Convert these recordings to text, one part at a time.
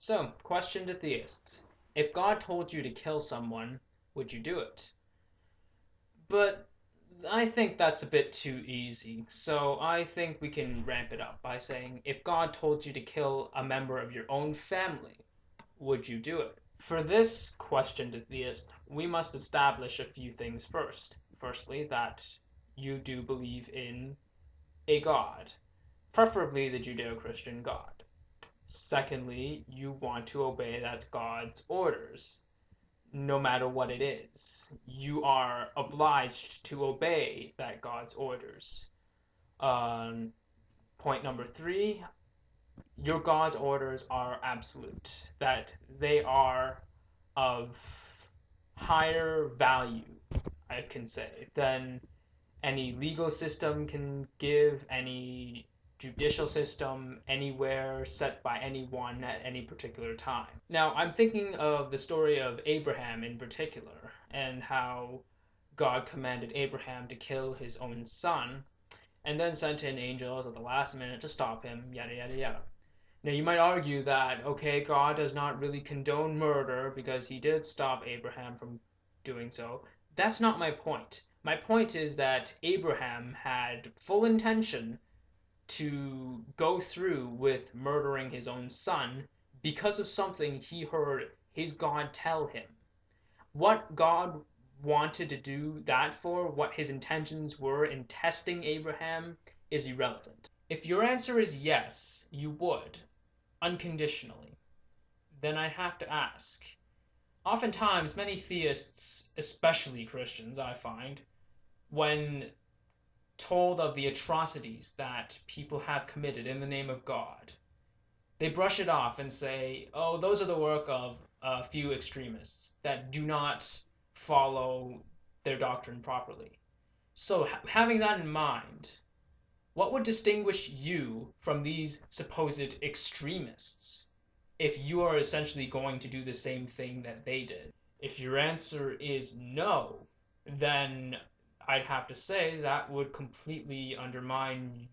So, question to theists. If God told you to kill someone, would you do it? But I think that's a bit too easy, so I think we can ramp it up by saying, if God told you to kill a member of your own family, would you do it? For this question to theists, we must establish a few things first. Firstly, that you do believe in a God, preferably the Judeo-Christian God. Secondly, you want to obey that God's orders, no matter what it is. You are obliged to obey that God's orders. Point number three, your God's orders are absolute, that they are of higher value, I can say, than any legal system can give, any judicial system anywhere set by anyone at any particular time. Now, I'm thinking of the story of Abraham in particular, and how God commanded Abraham to kill his own son, and then sent in angels at the last minute to stop him, yada yada yada. Now, you might argue that, okay, God does not really condone murder because he did stop Abraham from doing so. That's not my point. My point is that Abraham had full intention to go through with murdering his own son because of something he heard his God tell him. What God wanted to do that for, what his intentions were in testing Abraham, is irrelevant. If your answer is yes, you would, unconditionally, then I have to ask. Oftentimes, many theists, especially Christians, I find, when told of the atrocities that people have committed in the name of God, they brush it off and say, oh, those are the work of a few extremists that do not follow their doctrine properly. So, having that in mind, what would distinguish you from these supposed extremists if you are essentially going to do the same thing that they did? If your answer is no, then I'd have to say that would completely undermine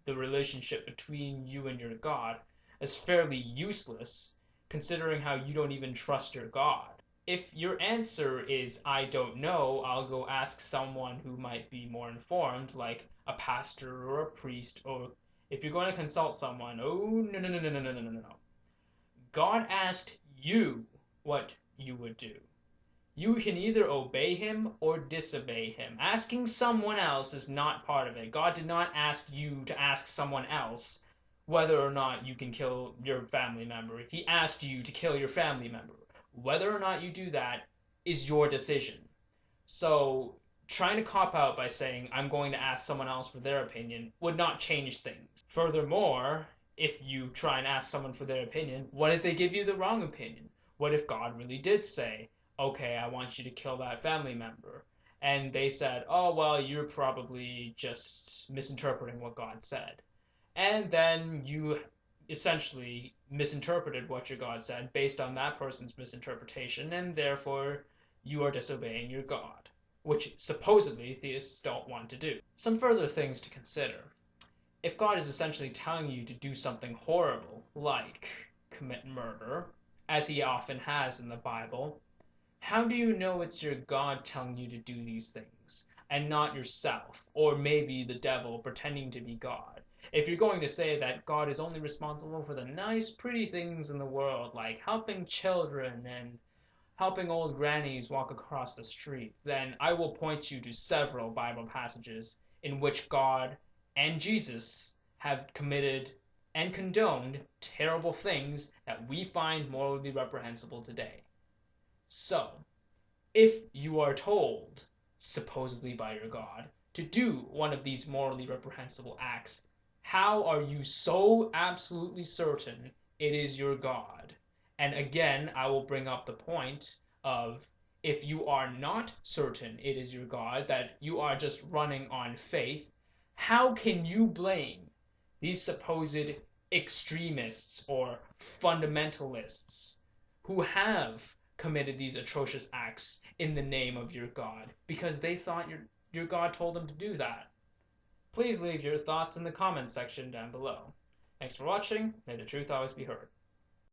the relationship between you and your God as fairly useless, considering how you don't even trust your God. If your answer is I don't know, I'll go ask someone who might be more informed, like a pastor or a priest, or if you're going to consult someone, oh, no, no, no, no, no, no, no, no, no. God asked you what you would do. You can either obey him or disobey him. Asking someone else is not part of it. God did not ask you to ask someone else whether or not you can kill your family member. He asked you to kill your family member. Whether or not you do that is your decision. So trying to cop out by saying, I'm going to ask someone else for their opinion, would not change things. Furthermore, if you try and ask someone for their opinion, what if they give you the wrong opinion? What if God really did say, okay, I want you to kill that family member? And they said, oh, well, you're probably just misinterpreting what God said. And then you essentially misinterpreted what your God said based on that person's misinterpretation, and therefore you are disobeying your God, which supposedly theists don't want to do. Some further things to consider. If God is essentially telling you to do something horrible, like commit murder, as he often has in the Bible, how do you know it's your God telling you to do these things, and not yourself, or maybe the devil pretending to be God? If you're going to say that God is only responsible for the nice, pretty things in the world, like helping children and helping old grannies walk across the street, then I will point you to several Bible passages in which God and Jesus have committed and condoned terrible things that we find morally reprehensible today. So, if you are told, supposedly by your God, to do one of these morally reprehensible acts, how are you so absolutely certain it is your God? And again, I will bring up the point of, if you are not certain it is your God, that you are just running on faith, how can you blame these supposed extremists or fundamentalists who have committed these atrocious acts in the name of your God because they thought your God told them to do that? Please leave your thoughts in the comments section down below. Thanks for watching. May the truth always be heard.